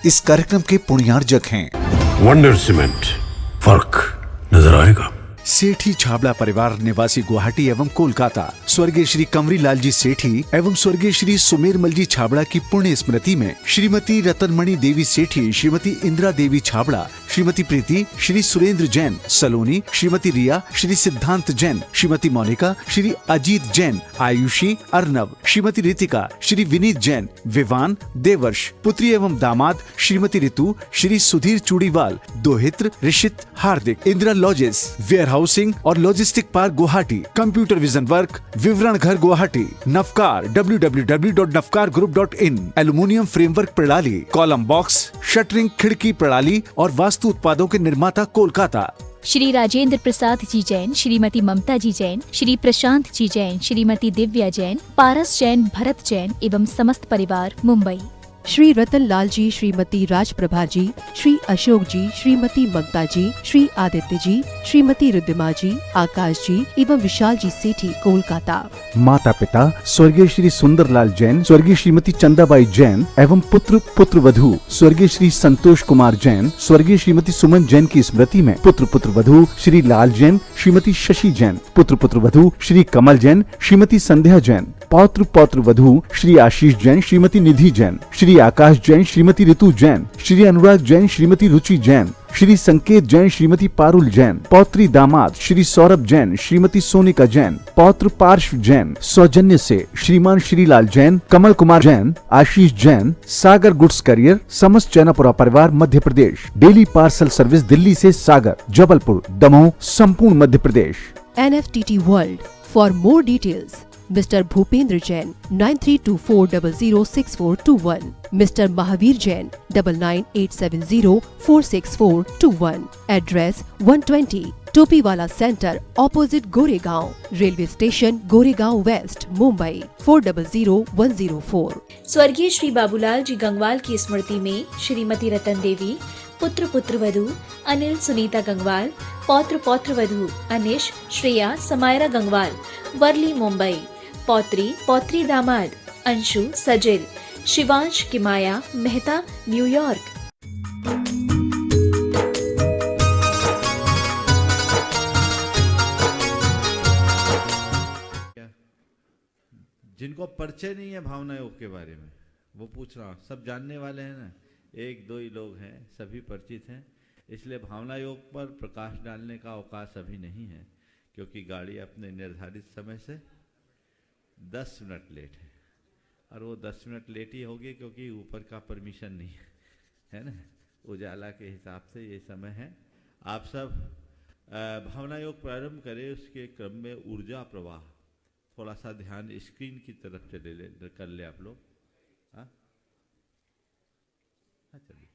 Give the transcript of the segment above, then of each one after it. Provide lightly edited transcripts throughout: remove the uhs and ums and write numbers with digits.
इस कार्यक्रम के पुण्यार्जक हैं वंडर सीमेंट। फर्क नजर आएगा। सेठी छाबड़ा परिवार निवासी गुवाहाटी एवं कोलकाता स्वर्गीय श्री कंवरी लाल जी सेठी एवं स्वर्गीय श्री सुमेरमल जी छाबड़ा की पुण्य स्मृति में श्रीमती रतनमणि देवी सेठी, श्रीमती इंदिरा देवी छाबड़ा, श्रीमती प्रीति, श्री सुरेंद्र जैन सलोनी, श्रीमती रिया, श्री सिद्धांत जैन, श्रीमती मोनिका, श्री अजीत जैन, आयुषी, अर्नव, श्रीमती रितिका, श्री विनीत जैन, विवान, देवर्ष, पुत्री एवं दामाद श्रीमती ऋतु, श्री सुधीर चूड़ीवाल, दोहित्र, ऋषित, हार्दिक, इंदिरा लॉजेस, वेयर हाउसिंग और logistic park Guwahati, computer vision work, विवरण घर गुवाहाटी, नफकार www.nafkargroup.in, एल्युमिनियम फ्रेमवर्क प्रणाली, कॉलम बॉक्स, शटरिंग खिड़की प्रणाली और वास्तु उत्पादों के निर्माता कोलकाता। श्री राजेंद्र प्रसाद जी जैन, श्रीमती ममता जी जैन, श्री प्रशांत जी जैन, श्रीमती दिव्या जैन, पारस जैन, भरत जैन एवं समस्त परिवार मुंबई। श्री रतन लाल जी, श्रीमती राजप्रभा जी, श्री अशोक जी, श्रीमती ममता जी, श्री आदित्य जी, श्रीमती रिद्धिमा जी, आकाश जी एवं विशाल जी सेठी, कोलकाता। माता पिता स्वर्गीय श्री सुंदरलाल जैन, स्वर्गीय श्रीमती चंदाबाई जैन एवं पुत्र पुत्र वधू स्वर्गीय श्री संतोष कुमार जैन, स्वर्गीय श्रीमती सुमन जैन की स्मृति में पुत्र पुत्र वधू श्री लाल जैन, श्रीमती शशि जैन, पुत्र पुत्र वधू श्री कमल जैन, श्रीमती संध्या जैन, पौत्र पौत्र वधू श्री आशीष जैन, श्रीमती निधि जैन, श्री आकाश जैन, श्रीमती ऋतु जैन, श्री अनुराग जैन, श्रीमती रुचि जैन, श्री संकेत जैन, श्रीमती पारुल जैन, पौत्री दामाद श्री सौरभ जैन, श्रीमती सोनिका जैन, पौत्र पार्श्व जैन, सौजन्य से श्रीमान श्रीलाल जैन, कमल कुमार जैन, आशीष जैन, सागर गुड्स करियर, समस्त जैनापुरा परिवार Madhya Pradesh, daily parcel service Delhi से सागर, जबलपुर, दमोह, संपूर्ण Madhya Pradesh. NFTT World. For more details, Mr. Bhupendra Jain, 9324006421, Mr. Mahavir Jain, 9987046421. Address 120 Topiwala Center, opposite Goregaon, Railway Station, Goregaon West, Mumbai, 400104. स्वर्गीय श्री बाबूलाल जी गंगवाल की स्मृति में श्रीमती रतन देवी, पुत्र पुत्र वधू अनिल सुनीता गंगवाल, पौत्र पौत्र वधू अनिश श्रेया समायरा गंगवाल, वर्ली मुंबई, पौत्री पौत्री दामाद अंशु सजिल, शिवांश किमाया मेहता न्यूयॉर्क। जिनको परिचय नहीं है भावना योग के बारे में वो पूछ रहा हूँ, सब जानने वाले हैं ना, एक दो ही लोग हैं, सभी परिचित हैं, इसलिए भावना योग पर प्रकाश डालने का अवकाश अभी नहीं है, क्योंकि गाड़ी अपने निर्धारित समय से 10 मिनट लेट है, और वो 10 मिनट लेट ही होगी क्योंकि ऊपर का परमिशन नहीं है ना, उजाला के हिसाब से ये समय है। आप सब भावना योग प्रारंभ करें, उसके क्रम में ऊर्जा प्रवाह, थोड़ा सा ध्यान स्क्रीन की तरफ कर ले आप लोग। चलिए,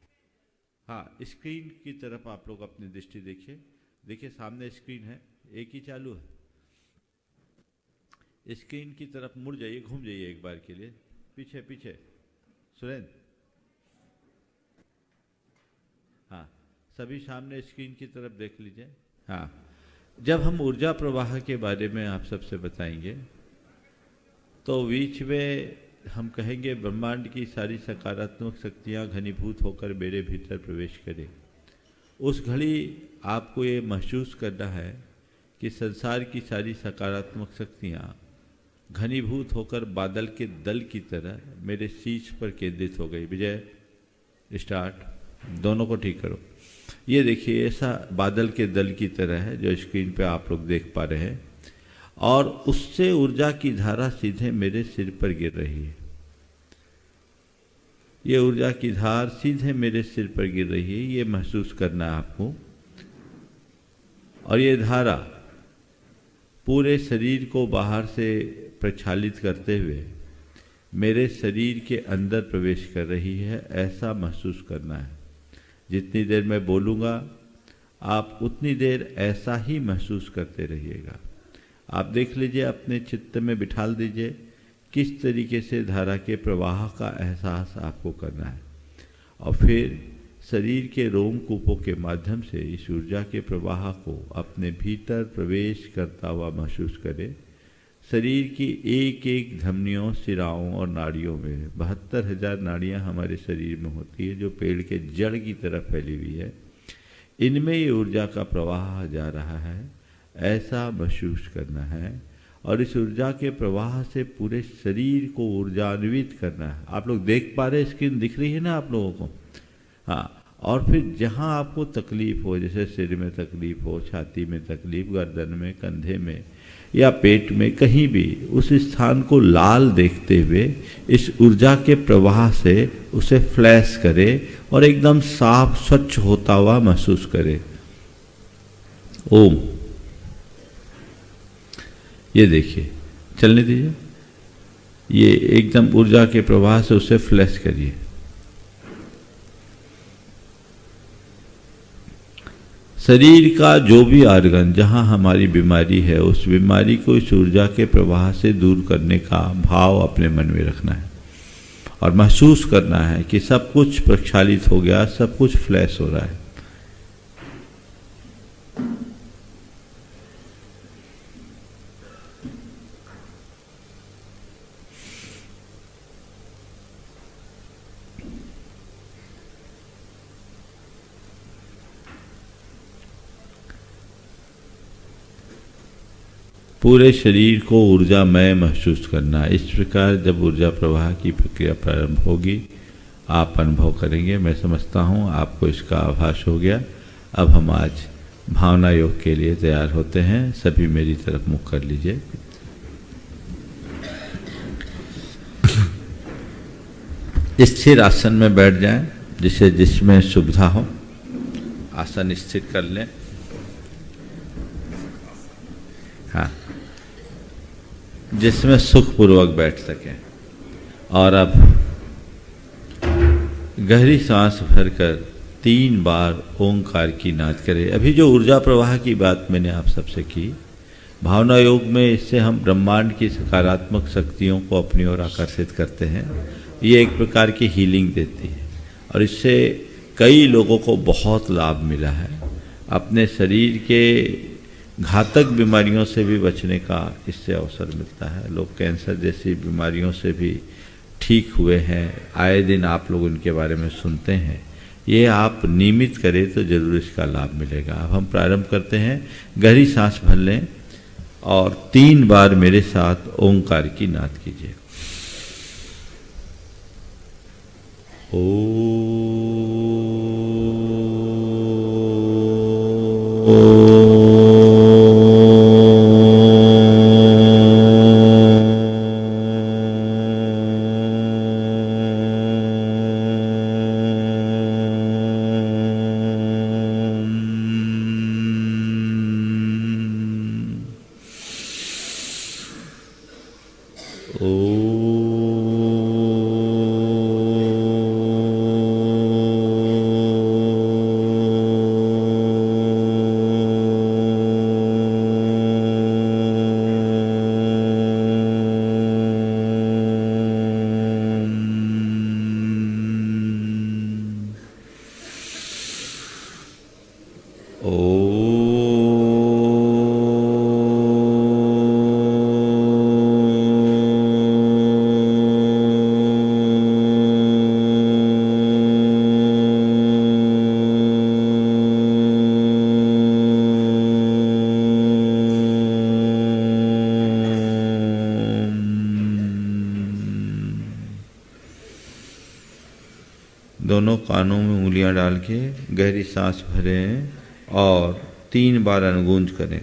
हाँ, स्क्रीन की तरफ आप लोग अपनी दृष्टि देखिए। देखिए सामने स्क्रीन है, एक ही चालू है, स्क्रीन की तरफ मुड़ जाइए, घूम जाइए एक बार के लिए, पीछे पीछे सुरेंद्र, हाँ, सभी सामने स्क्रीन की तरफ देख लीजिए। हाँ, जब हम ऊर्जा प्रवाह के बारे में आप सबसे बताएंगे तो बीच में हम कहेंगे ब्रह्मांड की सारी सकारात्मक शक्तियाँ घनीभूत होकर मेरे भीतर प्रवेश करें। उस घड़ी आपको ये महसूस करना है कि संसार की सारी सकारात्मक शक्तियाँ घनीभूत होकर बादल के दल की तरह मेरे शीश पर केंद्रित हो गई। विजय, स्टार्ट, दोनों को ठीक करो। ये देखिए, ऐसा बादल के दल की तरह है जो स्क्रीन पे आप लोग देख पा रहे हैं, और उससे ऊर्जा की धारा सीधे मेरे सिर पर गिर रही है। ये ऊर्जा की धार सीधे मेरे सिर पर गिर रही है, ये महसूस करना है आपको। और ये धारा पूरे शरीर को बाहर से प्रक्षालित करते हुए मेरे शरीर के अंदर प्रवेश कर रही है, ऐसा महसूस करना है। जितनी देर मैं बोलूँगा आप उतनी देर ऐसा ही महसूस करते रहिएगा। आप देख लीजिए, अपने चित्त में बिठाल दीजिए किस तरीके से धारा के प्रवाह का एहसास आपको करना है, और फिर शरीर के रोमकूपों के माध्यम से इस ऊर्जा के प्रवाह को अपने भीतर प्रवेश करता हुआ महसूस करें। शरीर की एक एक धमनियों, सिराओं और नाड़ियों में 72,000 नाड़ियाँ हमारे शरीर में होती है, जो पेड़ के जड़ की तरफ फैली हुई है। इनमें ये ऊर्जा का प्रवाह जा रहा है, ऐसा महसूस करना है। और इस ऊर्जा के प्रवाह से पूरे शरीर को ऊर्जान्वित करना है। आप लोग देख पा रहे, स्क्रीन दिख रही है ना आप लोगों को? हाँ। और फिर जहाँ आपको तकलीफ हो, जैसे सिर में तकलीफ हो, छाती में तकलीफ, गर्दन में, कंधे में या पेट में, कहीं भी, उस स्थान को लाल देखते हुए इस ऊर्जा के प्रवाह से उसे फ्लैश करे और एकदम साफ स्वच्छ होता हुआ महसूस करे। ओम। ये देखिए, चलने दीजिए। ये एकदम ऊर्जा के प्रवाह से उसे फ्लैश करिए। शरीर का जो भी आर्गन जहाँ हमारी बीमारी है, उस बीमारी को इस ऊर्जा के प्रवाह से दूर करने का भाव अपने मन में रखना है और महसूस करना है कि सब कुछ प्रक्षालित हो गया, सब कुछ फ्लैश हो रहा है। पूरे शरीर को ऊर्जामय महसूस करना। इस प्रकार जब ऊर्जा प्रवाह की प्रक्रिया प्रारंभ होगी, आप अनुभव करेंगे। मैं समझता हूँ आपको इसका आभास हो गया। अब हम आज भावना योग के लिए तैयार होते हैं। सभी मेरी तरफ मुख कर लीजिए। स्थिर आसन में बैठ जाएं, जिसमें सुविधा हो। आसन स्थिर कर लें। हाँ, जिसमें सुखपूर्वक बैठ सकें। और अब गहरी सांस भरकर 3 बार ओंकार की नाद करें। अभी जो ऊर्जा प्रवाह की बात मैंने आप सबसे की, भावना योग में इससे हम ब्रह्मांड की सकारात्मक शक्तियों को अपनी ओर आकर्षित करते हैं। ये एक प्रकार की हीलिंग देती है और इससे कई लोगों को बहुत लाभ मिला है। अपने शरीर के घातक बीमारियों से भी बचने का इससे अवसर मिलता है। लोग कैंसर जैसी बीमारियों से भी ठीक हुए हैं। आए दिन आप लोग उनके बारे में सुनते हैं। ये आप नियमित करें तो जरूर इसका लाभ मिलेगा। अब हम प्रारंभ करते हैं। गहरी सांस भर लें और 3 बार मेरे साथ ओंकार की नाद कीजिए। दोनों कानों में उंगलियां डाल के गहरी सांस भरें और 3 बार अनुगूंज करें।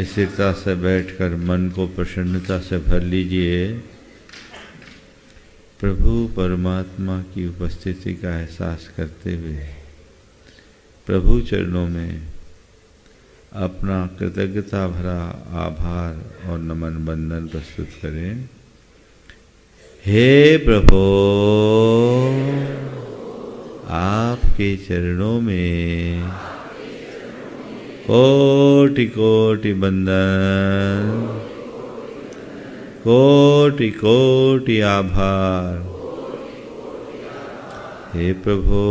स्थिरता से बैठकर मन को प्रसन्नता से भर लीजिए। प्रभु परमात्मा की उपस्थिति का एहसास करते हुए प्रभु चरणों में अपना कृतज्ञता भरा आभार और नमन बंदन प्रस्तुत करें। हे प्रभु, आपके चरणों में कोटि कोटि बंदन, कोटि कोटि आभार। हे प्रभु,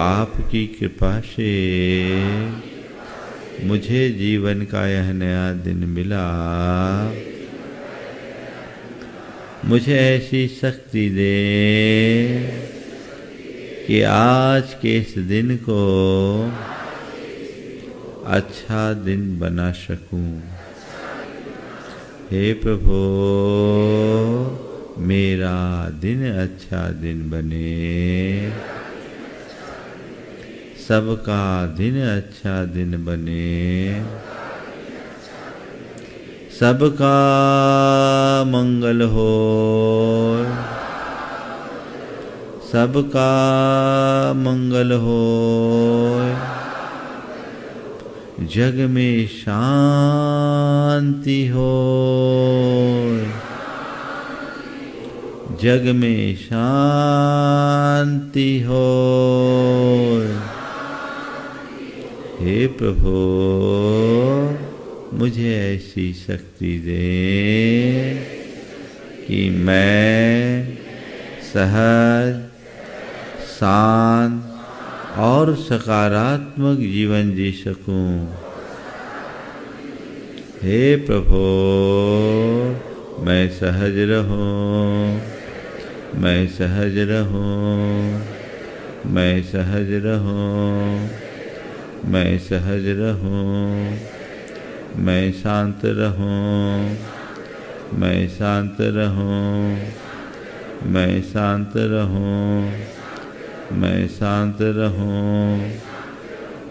आपकी कृपा से मुझे जीवन का यह नया दिन मिला। मुझे ऐसी शक्ति दे कि आज के इस दिन को अच्छा दिन बना सकूं। हे प्रभु, मेरा दिन अच्छा दिन बने, सबका दिन अच्छा दिन बने, सबका मंगल हो, सबका मंगल हो। जग में शांति हो, जग में शांति हो। हे प्रभु, मुझे ऐसी शक्ति दे कि मैं सहज, शांत और सकारात्मक जीवन जी सकूं। हे प्रभु, मैं सहज रहूं, मैं सहज रहूं, मैं सहज रहूं, मैं सहज रहूं, मैं शांत रहूं, मैं शांत रहूं, मैं शांत रहूं, मैं शांत रहूं,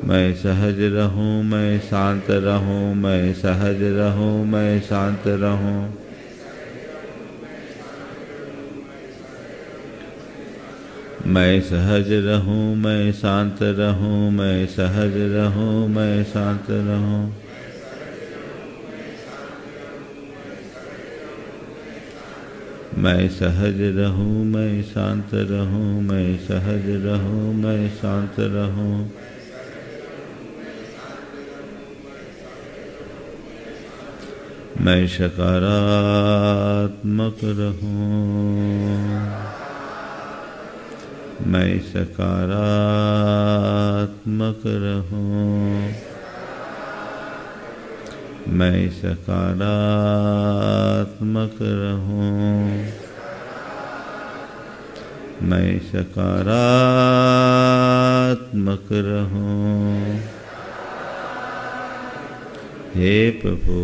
मैं सहज रहूं, मैं शांत रहूं, मैं सहज रहूं, मैं शांत रहूं। मैं सहज रहूं, मैं शांत रहूं, मैं सहज रहूं, मैं शांत रहूं। मैं सहज रहूं, मैं शांत रहूं, मैं सहज रहूं, मैं शांत रहूं। मैं सकारात्मक रहूं, मैं सकारात्मक रहूं, मैं सकारात्मक रहूं, मैं सकारात्मक रहूं। हे प्रभु,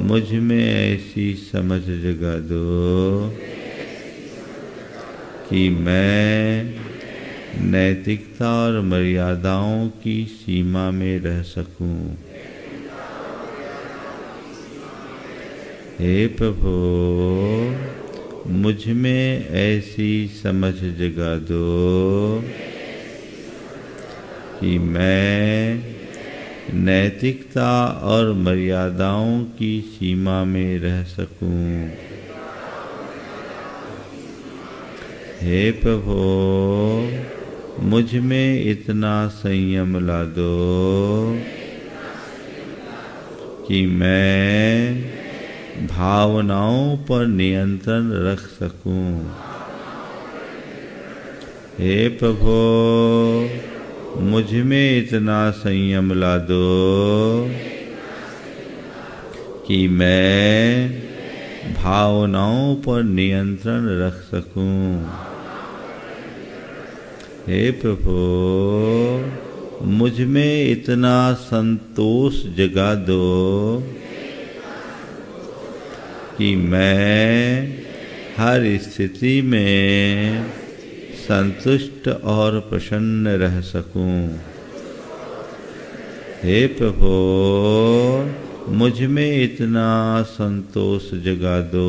मुझ में ऐसी समझ जगा दो कि मैं नैतिकता और मर्यादाओं की सीमा में रह सकूं। हे प्रभु, मुझ में ऐसी समझ जगा दो कि मैं नैतिकता और मर्यादाओं की सीमा में रह सकूं। हे प्रभु, मुझ में इतना संयम ला दो कि मैं भावनाओं पर नियंत्रण रख सकूं। हे प्रभु, मुझ में इतना संयम ला दो कि मैं भावनाओं पर नियंत्रण रख सकूं। हे प्रभु, मुझ में इतना संतोष जगा दो कि मैं हर स्थिति में संतुष्ट और प्रसन्न रह सकूं। हे प्रभु मुझ में इतना संतोष जगा दो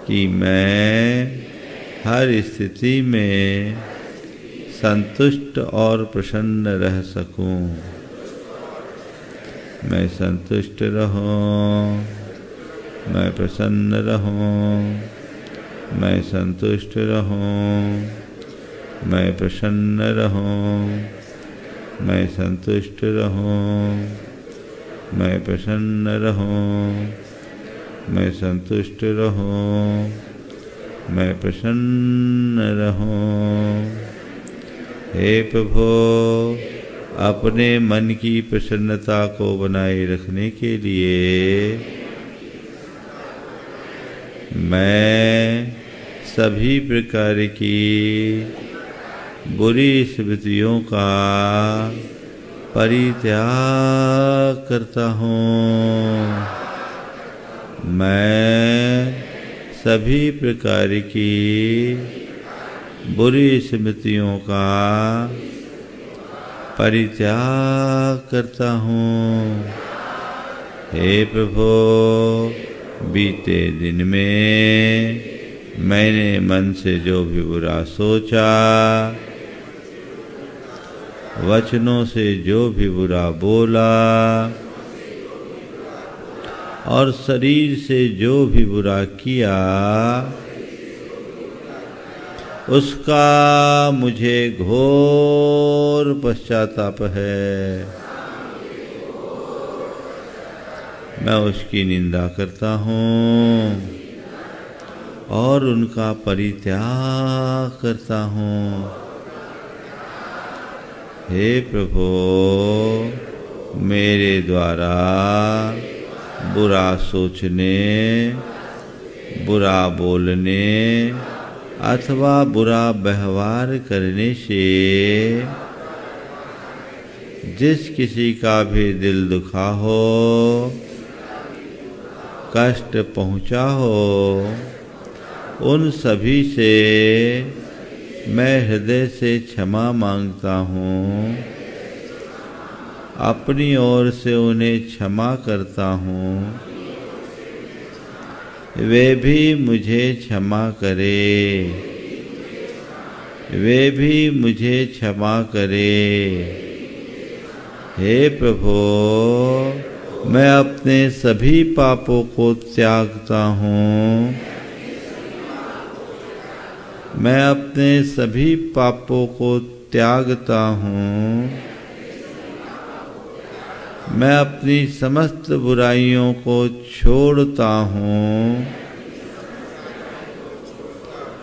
कि मैं हर स्थिति में संतुष्ट और प्रसन्न रह सकूं। मैं संतुष्ट रहूं, मैं प्रसन्न रहूं, मैं संतुष्ट रहूं, मैं प्रसन्न रहूं, मैं संतुष्ट रहूं, मैं प्रसन्न रहूं, मैं संतुष्ट रहूं, मैं प्रसन्न रहूं। हे प्रभु अपने मन की प्रसन्नता को बनाए रखने के लिए मैं सभी प्रकार की बुरी स्मृतियों का परित्याग करता हूँ। मैं सभी प्रकार की बुरी स्मृतियों का परित्याग करता हूँ। हे प्रभु बीते दिन में मैंने मन से जो भी बुरा सोचा, वचनों से जो भी बुरा बोला और शरीर से जो भी बुरा किया, उसका मुझे घोर पश्चाताप है। मैं उसकी निंदा करता हूँ और उनका परित्याग करता हूँ। हे प्रभु मेरे द्वारा बुरा सोचने, बुरा बोलने अथवा बुरा व्यवहार करने से जिस किसी का भी दिल दुखा हो, कष्ट पहुँचा हो, उन सभी से मैं हृदय से क्षमा मांगता हूँ। अपनी ओर से उन्हें क्षमा करता हूँ, वे भी मुझे क्षमा करे, वे भी मुझे क्षमा करे। हे प्रभु मैं अपने सभी पापों को त्यागता हूँ, मैं अपने सभी पापों को त्यागता हूँ। मैं अपनी समस्त बुराइयों को छोड़ता हूँ,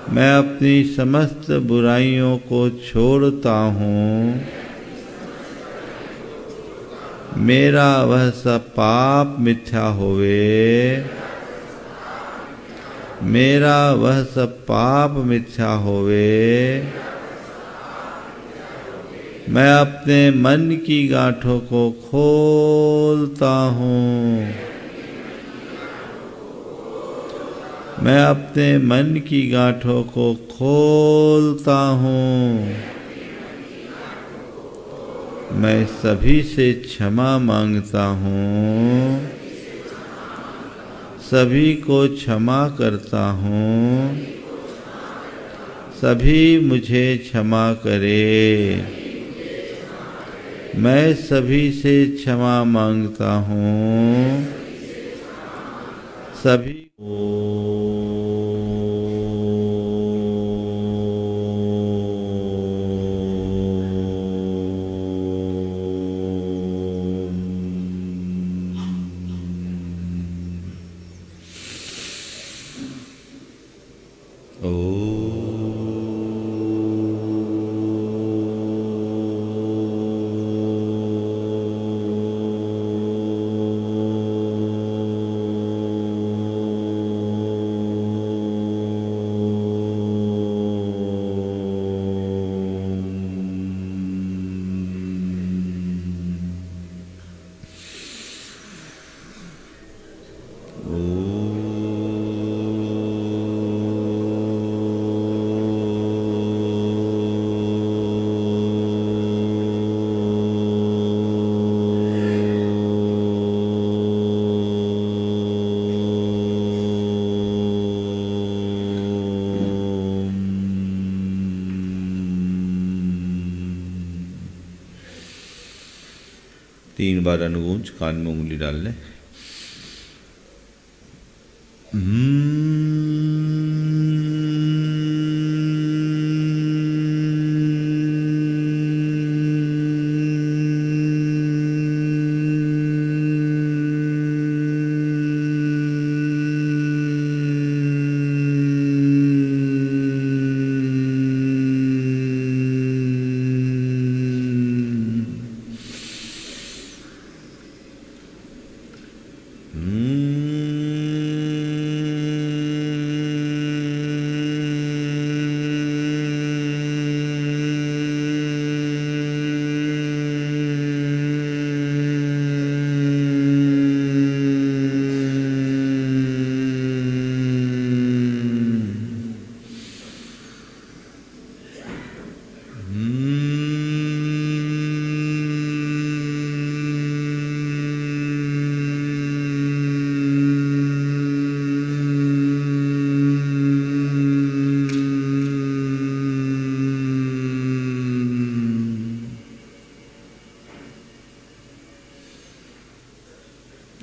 मैं अपनी समस्त बुराइयों को छोड़ता हूँ। मेरा वह सब पाप मिथ्या होवे, मेरा वह सब पाप मिथ्या होवे। मैं अपने मन की गांठों को खोलता हूँ, मैं अपने मन की गांठों को खोलता हूँ। मैं सभी से क्षमा मांगता हूँ, सभी को क्षमा करता हूँ। सभी मुझे क्षमा करे, मैं सभी से क्षमा मांगता हूँ। सभी 3 बार अनुगूंज कान में उंगली डाल लें।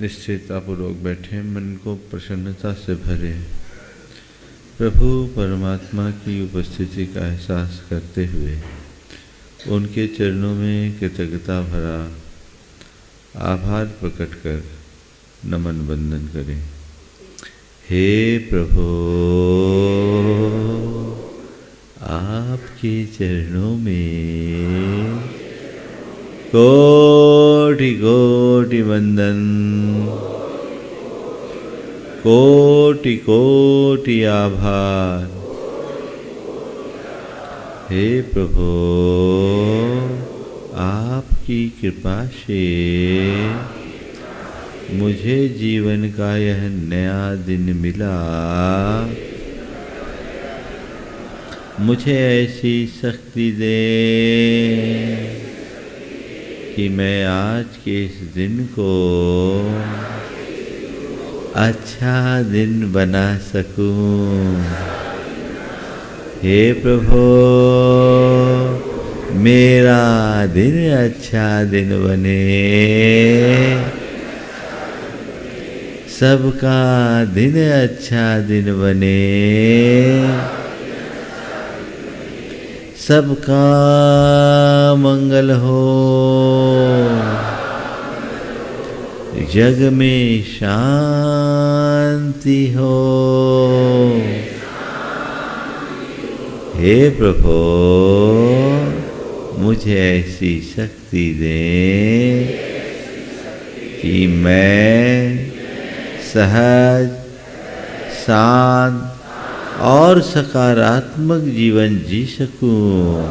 निश्चितापूर्वक बैठे, मन को प्रसन्नता से भरे, प्रभु परमात्मा की उपस्थिति का एहसास करते हुए उनके चरणों में कृतज्ञता भरा आभार प्रकट कर नमन वंदन करें। हे प्रभु, आपके चरणों में कोटि कोटि वंदन, कोटि कोटि आभार। हे प्रभु, आपकी कृपा से मुझे जीवन का यह नया दिन मिला। मुझे ऐसी शक्ति दे कि मैं आज के इस दिन को अच्छा दिन बना सकूं। हे प्रभु, मेरा दिन अच्छा दिन बने, सबका दिन अच्छा दिन बने, सबका मंगल हो, जग में शांति हो। हे प्रभु, मुझे ऐसी शक्ति दे कि मैं सहज, शांत और सकारात्मक जीवन जी सकूं।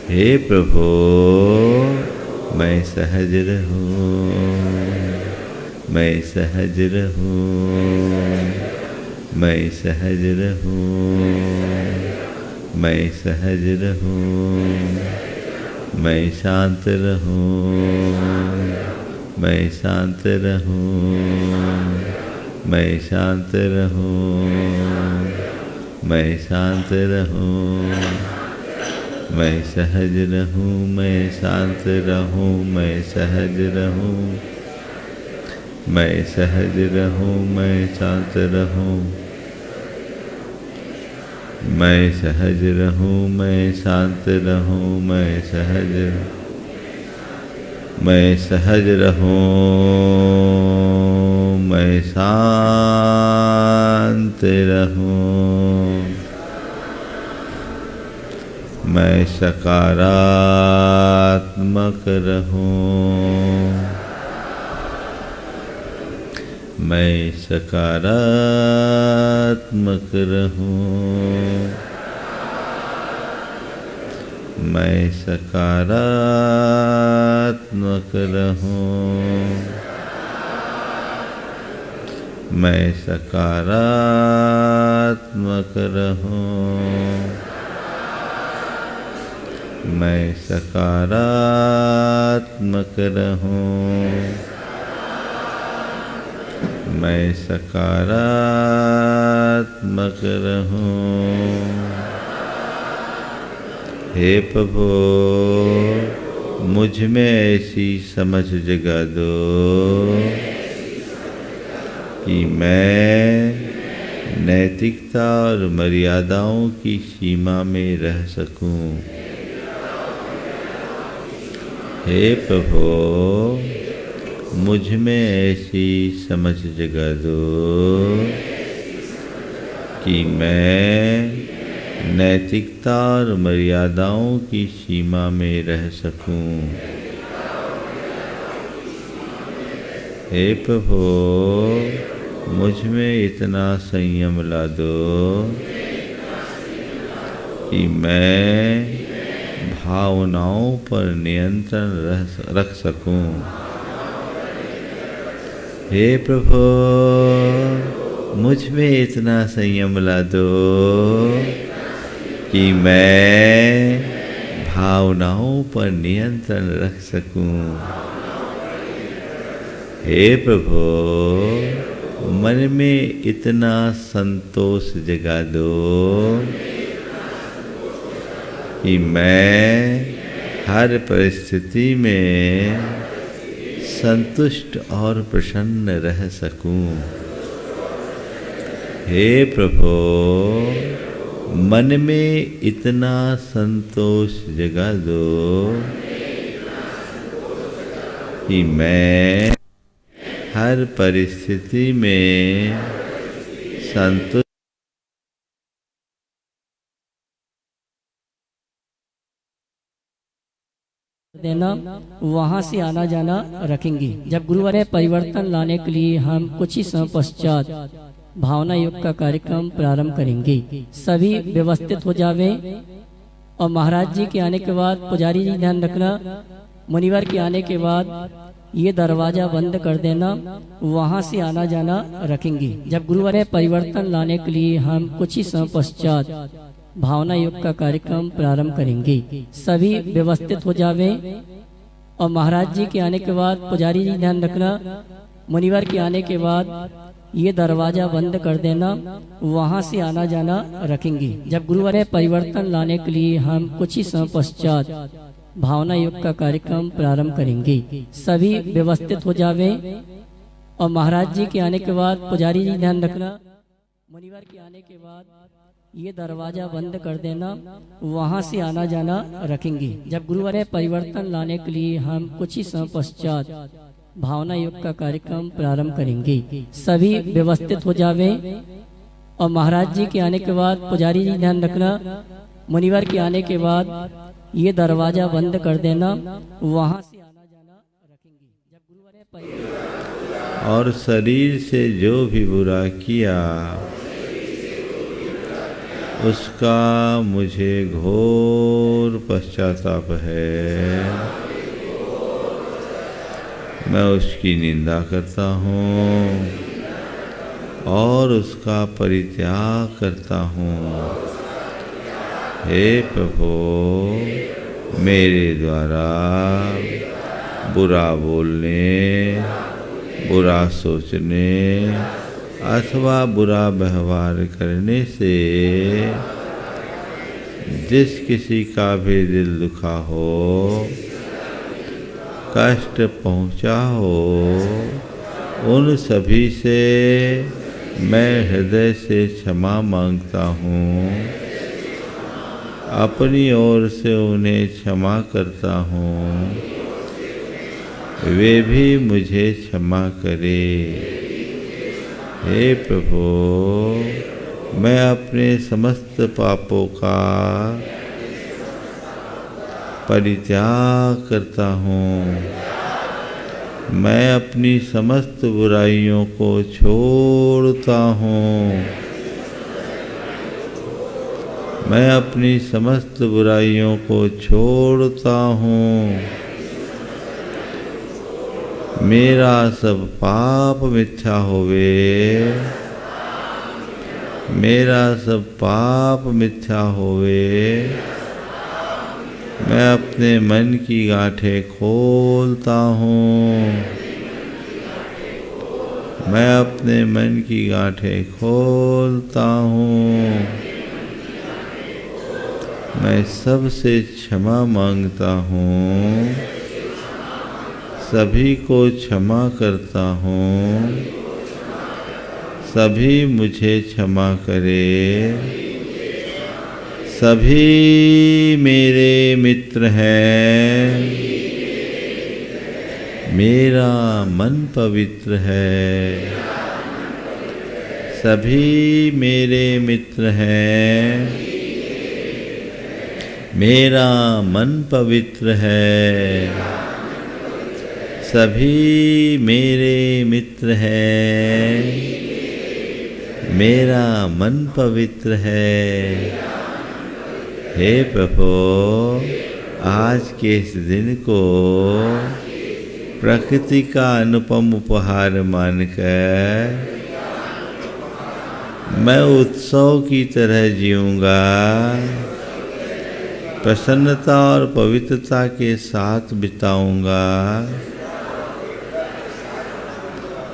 हे प्रभु, मैं सहज रहूं, मैं सहज रहूं, मैं सहज रहूं, मैं सहज रहूं, मैं शांत रहूं, मैं शांत रहूं, मैं शांत रहूं, मैं शांत रहूं, मैं सहज रहूं, मैं शांत रहूं, मैं सहज रहूं, मैं सहज रहूं, मैं शांत रहूं, मैं सहज रहूं, मैं शांत रहूं, मैं सहज रहूं, मैं शांत रहूं, मैं सकारात्मक रहूं, मैं सकारात्मक रहूं, मैं सकारात्मक रहूं, मैं सकारात्मक रहूं, मैं सकारात्मक रहूं, मैं सकारात्मक रहूं। हे प्रभु, मुझ में ऐसी समझ जगा दो कि मैं नैतिकता और मर्यादाओं की सीमा में रह सकूं। हे प्रभु, मुझ में ऐसी समझ जगा दो कि मैं नैतिकता और मर्यादाओं की सीमा में रह सकूं। हे प्रभु, मुझ में इतना संयम ला दो कि मैं भावनाओं पर नियंत्रण रख सकूं। हे प्रभु, मुझ में इतना संयम ला दो कि मैं भावनाओं पर नियंत्रण रख सकूं। हे प्रभु, मन में इतना संतोष जगा दो कि मैं हर परिस्थिति में संतुष्ट और प्रसन्न रह सकूं। हे प्रभु, मन में इतना संतोष जगा दो कि मैं हर परिस्थिति में संतुष्ट देना, वहाँ से आना जाना रखेंगे। जब गुरुवार में परिवर्तन लाने के लिए हम कुछ ही समय पश्चात भावना योग का कार्यक्रम प्रारंभ करेंगे। सभी व्यवस्थित हो जावे और महाराज जी के आने के बाद पुजारी जी ध्यान रखना, मुनिवर के आने के बाद ये दरवाजा बंद कर देना, वहाँ से आना जाना रखेंगे। जब गुरुवार में परिवर्तन लाने के लिए हम कुछ ही समय पश्चात भावना योग का कार्यक्रम प्रारंभ करेंगे। सभी व्यवस्थित हो जावे और महाराज जी के आने के बाद पुजारी जी ध्यान रखना, मुनिवर के आने के बाद ये दरवाजा बंद कर देना, वहाँ से आना जाना रखेंगे। जब गुरुवार में परिवर्तन लाने के लिए हम कुछ ही समय पश्चात भावना योग का कार्यक्रम प्रारंभ करेंगे। सभी व्यवस्थित हो जावे और महाराज जी के आने के बाद पुजारी जी ध्यान रखना, मुनिवर के आने के बाद ये दरवाजा बंद कर देना, वहाँ से आना जाना रखेंगे। जब गुरुवार में परिवर्तन लाने के लिए हम कुछ ही समय पश्चात भावना योग का कार्यक्रम प्रारंभ करेंगे। सभी व्यवस्थित हो जावे और महाराज जी के आने के बाद पुजारी जी ध्यान रखना, मुनिवर के आने के बाद ये दरवाजा बंद कर देना, वहाँ से आना जाना रखेंगे। जब गुरुवार में और शरीर से जो भी बुरा किया उसका मुझे घोर पश्चाताप है। मैं उसकी निंदा करता हूँ और उसका परित्याग करता हूँ। हे प्रभु, मेरे द्वारा बुरा बोलने, बुरा सोचने अथवा बुरा व्यवहार करने से जिस किसी का भी दिल दुखा हो, कष्ट पहुंचा हो, उन सभी से मैं हृदय से क्षमा मांगता हूँ। अपनी ओर से उन्हें क्षमा करता हूँ, वे भी मुझे क्षमा करे। हे प्रभु, मैं अपने समस्त पापों का परित्याग करता हूँ। मैं अपनी समस्त बुराइयों को छोड़ता हूँ। मैं अपनी समस्त बुराइयों को छोड़ता हूँ। मेरा सब पाप मिथ्या होवे, मेरा सब पाप मिथ्या होवे। मैं अपने मन की गांठें खोलता हूँ। मैं अपने मन की गांठें खोलता हूँ। मैं सबसे क्षमा मांगता हूँ, सभी को क्षमा करता हूँ, सभी मुझे क्षमा करे। सभी मेरे मित्र हैं, मेरा मन पवित्र है। सभी मेरे मित्र हैं, मेरा मन पवित्र है। सभी मेरे मित्र हैं, मेरा मन पवित्र है। हे प्रभु, आज के इस दिन को प्रकृति का अनुपम उपहार मानकर मैं उत्सव की तरह जीऊँगा, प्रसन्नता और पवित्रता के साथ बिताऊँगा।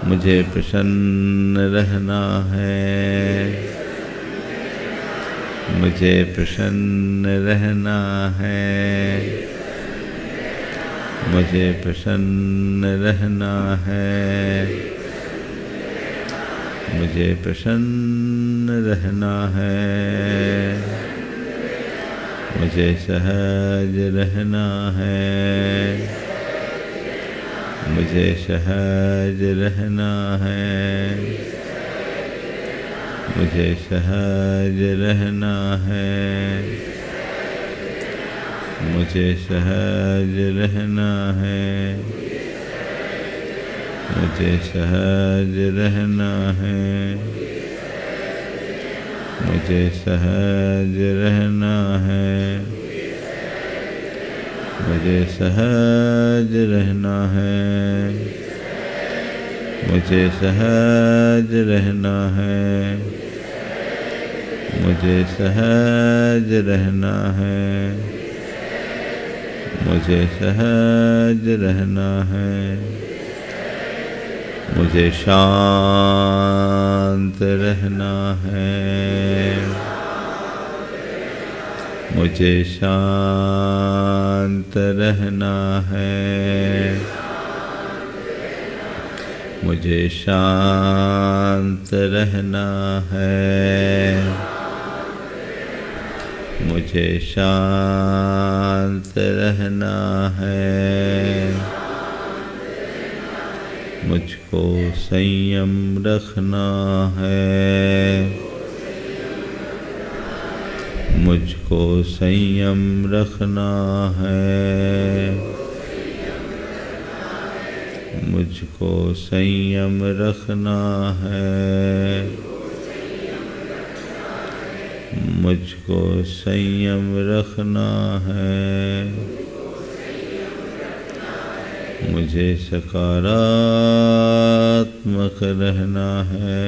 मुझे प्रसन्न रहना है, मुझे प्रसन्न रहना है, मुझे प्रसन्न रहना है, मुझे प्रसन्न रहना है, मुझे सहज रहना है, मुझे सहज रहना है, मुझे सहज रहना है, मुझे सहज रहना है, मुझे सहज रहना है, मुझे सहज रहना है, मुझे सहज रहना है, मुझे सहज रहना है, मुझे सहज रहना है, मुझे सहज रहना है, मुझे शांत रहना है, मुझे शांत रहना है, मुझे शांत रहना है, मुझे शांत रहना है, मुझको संयम रखना है, मुझको संयम रखना है, मुझको संयम रखना है, मुझको संयम रखना है, मुझे सकारात्मक रहना है,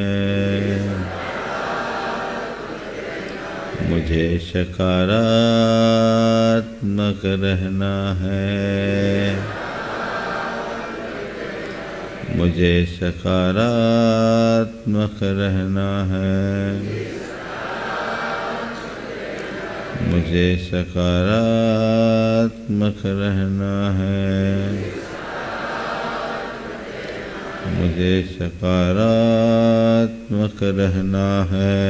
मुझे सकारात्मक रहना है, मुझे सकारात्मक रहना है, मुझे सकारात्मक रहना है, मुझे सकारात्मक रहना है।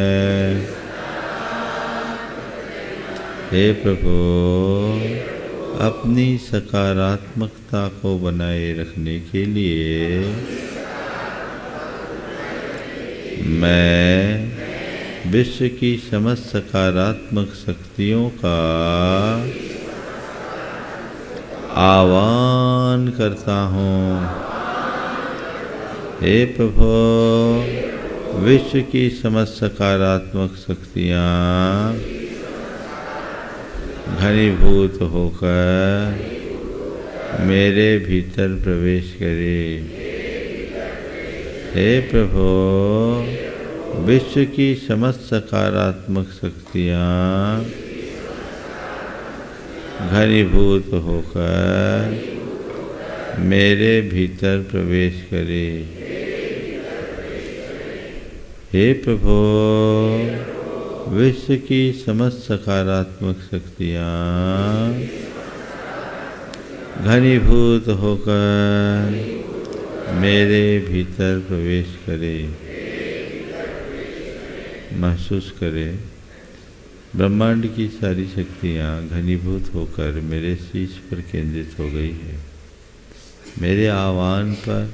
हे प्रभु, अपनी सकारात्मकता को बनाए रखने के लिए मैं विश्व की समस्त सकारात्मक शक्तियों का आह्वान करता हूँ। हे प्रभु, विश्व की समस्त सकारात्मक शक्तियाँ घनीभूत होकर मेरे भीतर प्रवेश करे। हे प्रभु, विश्व की समस्त सकारात्मक शक्तियाँ घनीभूत होकर मेरे भीतर प्रवेश करे। हे प्रभु, विश्व की समस्त सकारात्मक शक्तियाँ घनीभूत होकर मेरे भीतर प्रवेश करे। महसूस करें ब्रह्मांड की सारी शक्तियाँ घनीभूत होकर मेरे शीश पर केंद्रित हो गई है। मेरे आह्वान पर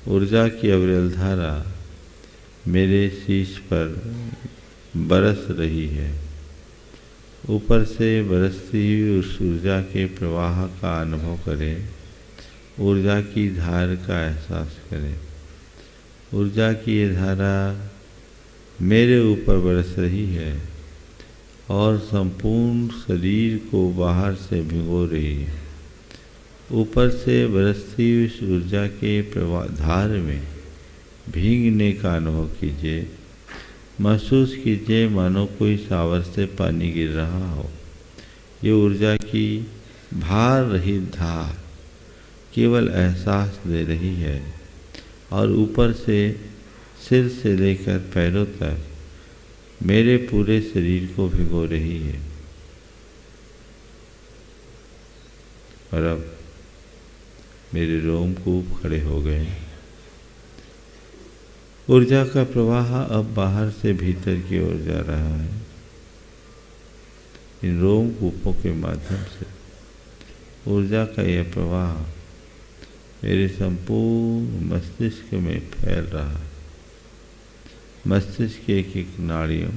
ऊर्जा की अविरल धारा मेरे शीश पर बरस रही है। ऊपर से बरसती हुई उस ऊर्जा के प्रवाह का अनुभव करें। ऊर्जा की धार का एहसास करें। ऊर्जा की ये धारा मेरे ऊपर बरस रही है और संपूर्ण शरीर को बाहर से भिगो रही है। ऊपर से बरसती हुई इस ऊर्जा के प्रवाह धार में भीगने का अनुभव कीजिए। महसूस कीजिए मानो कोई शावर से पानी गिर रहा हो। ये ऊर्जा की भार रहित धार केवल एहसास दे रही है और ऊपर से सिर से लेकर पैरों तक मेरे पूरे शरीर को भिगो रही है। और अब मेरे रोमकूप खड़े हो गए। ऊर्जा का प्रवाह अब बाहर से भीतर की ओर जा रहा है। इन रोमकूपों के माध्यम से ऊर्जा का यह प्रवाह मेरे संपूर्ण मस्तिष्क में फैल रहा है। मस्तिष्क के एक एक नाड़ियों,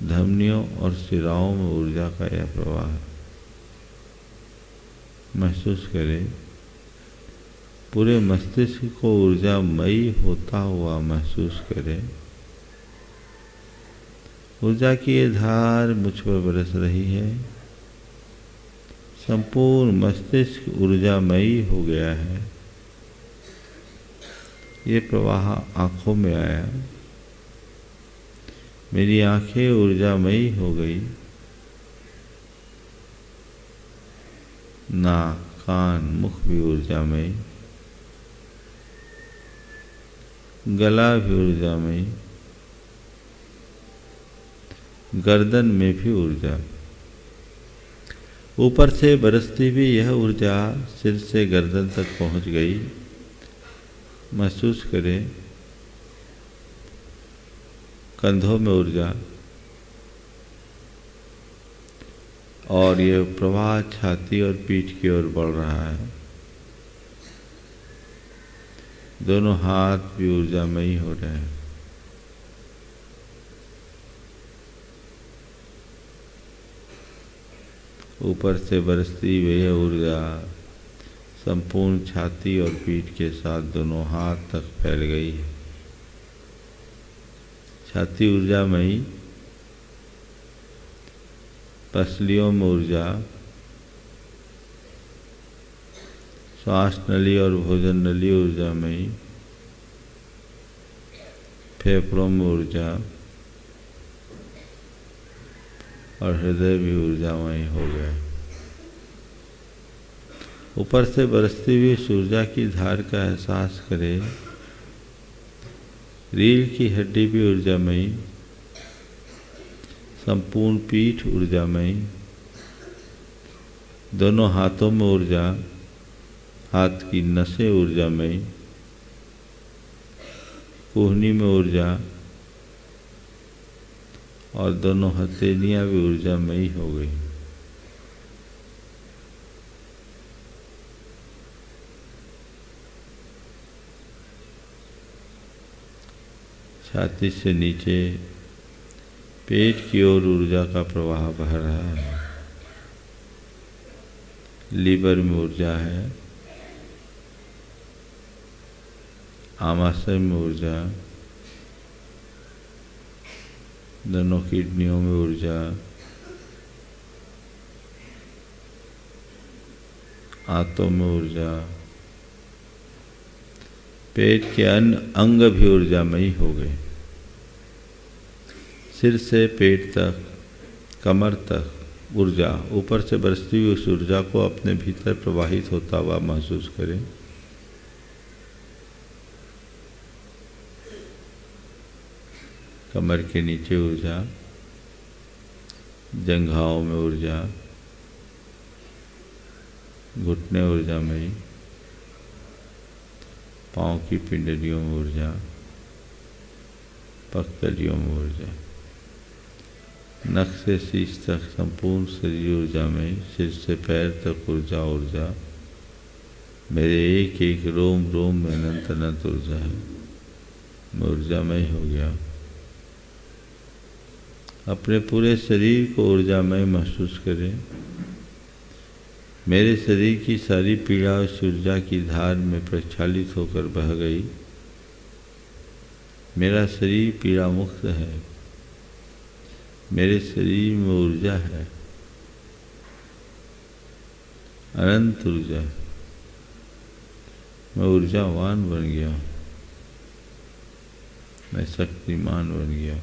धमनियों और शिराओं में ऊर्जा का यह प्रवाह है। महसूस करें पूरे मस्तिष्क को ऊर्जामयी होता हुआ महसूस करें। ऊर्जा की ये धार मुझ पर बरस रही है। संपूर्ण मस्तिष्क ऊर्जामयी हो गया है। ये प्रवाह आँखों में आया। मेरी आँखें ऊर्जामयी हो गई। नाक, कान, मुख भी ऊर्जामयी। गला भी ऊर्जामयी। गर्दन में भी ऊर्जा। ऊपर से बरसती हुई यह ऊर्जा सिर से गर्दन तक पहुंच गई। महसूस करें कंधों में ऊर्जा और ये प्रवाह छाती और पीठ की ओर बढ़ रहा है। दोनों हाथ भी ऊर्जामयी हो रहे हैं। ऊपर से बरसती हुई ऊर्जा संपूर्ण छाती और पीठ के साथ दोनों हाथ तक फैल गई है। छाती ऊर्जामयी, पसलियों में ऊर्जा, श्वास नली और भोजन नली ऊर्जामयी, फेफड़ों में ऊर्जा और हृदय भी ऊर्जामयी हो गया। ऊपर से बरसती हुई इस ऊर्जा की धार का एहसास करें। रीढ़ की हड्डी भी ऊर्जामयी, संपूर्ण पीठ ऊर्जामयी, दोनों हाथों में ऊर्जा, हाथ की नसें ऊर्जामयी, कोहनी में ऊर्जा और दोनों हथेलियां भी ऊर्जामयी हो गई। छाती से नीचे पेट की ओर ऊर्जा का प्रवाह बह रहा है। लीवर में ऊर्जा है, आमाशय में ऊर्जा, दोनों किडनियों में ऊर्जा, आंतों में ऊर्जा, पेट के अन्य अंग भी ऊर्जामयी हो गए। सिर से पेट तक, कमर तक ऊर्जा, ऊपर से बरसती हुई उस ऊर्जा को अपने भीतर प्रवाहित होता हुआ महसूस करें। कमर के नीचे ऊर्जा, जंघाओं में ऊर्जा, घुटने ऊर्जामयी, पाँव की पिंडलियों में ऊर्जा, पगतलियों में ऊर्जा, नख से शीश तक संपूर्ण शरीर ऊर्जामयी, सिर से पैर तक ऊर्जा ऊर्जा, मेरे एक एक रोम रोम में अनंत अनंत ऊर्जा है। मैं ऊर्जामय हो गया। अपने पूरे शरीर को ऊर्जामय महसूस करें। मेरे शरीर की सारी पीड़ा उस ऊर्जा की धार में प्रक्षालित होकर बह गई। मेरा शरीर पीड़ा मुक्त है। मेरे शरीर में ऊर्जा है, अनंत ऊर्जा। मैं ऊर्जावान बन गया, मैं शक्तिमान बन गया।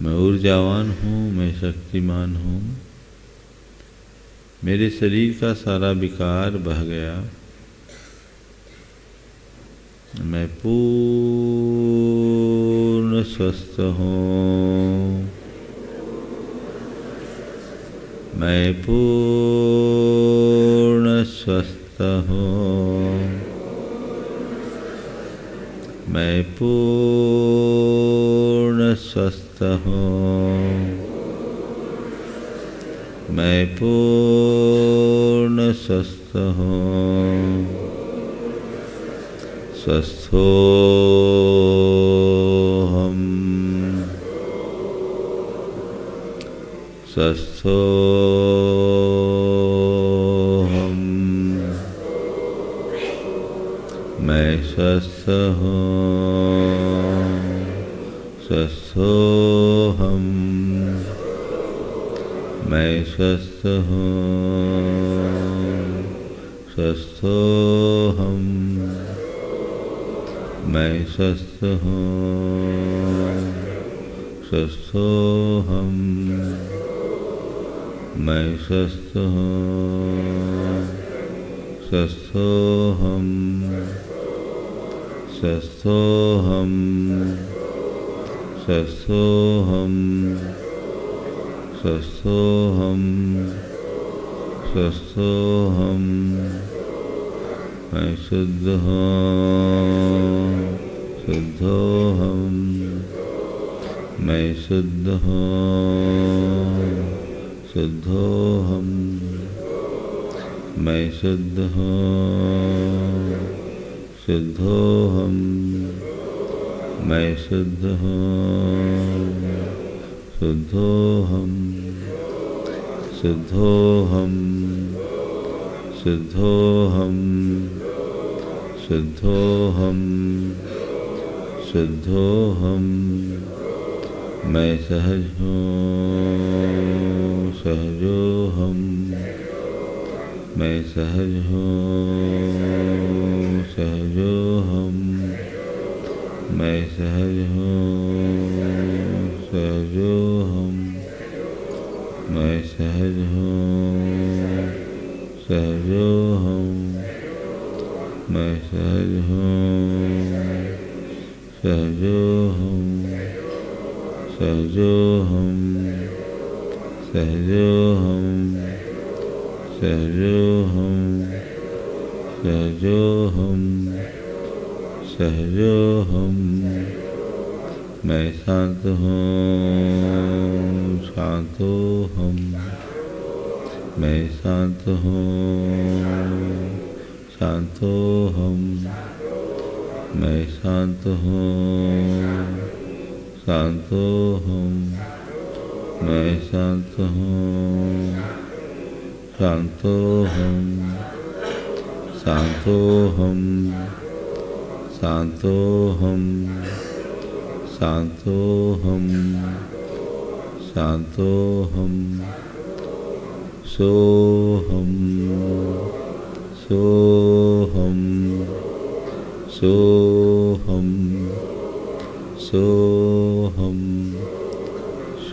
मैं ऊर्जावान हूँ, मैं शक्तिमान हूँ। मेरे शरीर का सारा विकार बह गया। मैं पूर्ण स्वस्थ हूँ। मैं पूर्ण स्वस्थ हूँ। मैं पूर्ण स्वस्थ हूँ। मैं पूर्ण स्वस्थ हूँ। स्वस्थोऽहम्। स्वस्थोऽहम्। मैं स्वस्थ हूँ। स्वस्थोऽहम्। मैं स्वस्थ हूँ। स्वस्थोऽहम्। मैं स्वस्थ हूँ। स्वस्थोऽहम्। मैं स्वस्थ हूँ। स्वस्थोऽहम्। स्वस्थोऽहम्। स्वस्थोऽहम्। स्वस्थोऽहम्। स्वस्थोऽहम्। मैं शुद्ध हूँ। शुद्धोऽहम्। मैं शुद्ध हूँ। शुद्धोऽहम्। मैं शुद्ध हूँ। शुद्धोऽहम्। मैं शुद्ध हूँ। शुद्धोऽहम्। शुद्धोऽहम्। शुद्धोऽहम्। शुद्धोऽहम्। शुद्धोऽहम्। मैं सहज हूँ। सहजोऽहम्। मैं सहज हूँ। सहजोऽहम्। मैं सहज हूँ। सहजोऽहम्। मैं सहज हूँ। सहजोऽहम्। मैं सहज हूँ। सहजोऽहम्। सहजोऽहम्। सहजोऽहम्। सहजोऽहम्। सहजोऽहम्। सहजोऽहम्। मैं शांत हूँ। शांतोऽहम्। मैं शांत हूँ। शांतोऽहम्। मैं शांत हूँ। शांतोऽहम्। मैं शांत हूँ। शांतोऽहम्। शांतोऽहम्। शांतोऽहम्। शांतोऽहम्। शांतोऽहम्। सोऽहम्। सोऽहम्। सोऽहम्। सोऽहम्।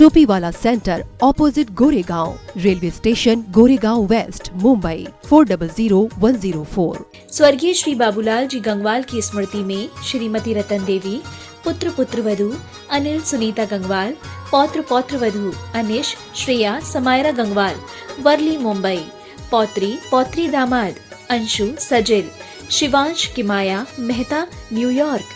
Topiwala centre opposite Goregaon, railway station Goregaon west, Mumbai 400104। स्वर्गीय श्री बाबूलाल जी गंगवाल की स्मृति में श्रीमती रतन देवी, पुत्र पुत्रवधू अनिल सुनीता गंगवाल, पौत्र पौत्रवधू अनिश श्रेया समायरा गंगवाल, वर्ली मुंबई, पौत्री पौत्री दामाद अंशु सजिल, शिवांश किमाया मेहता न्यूयॉर्क,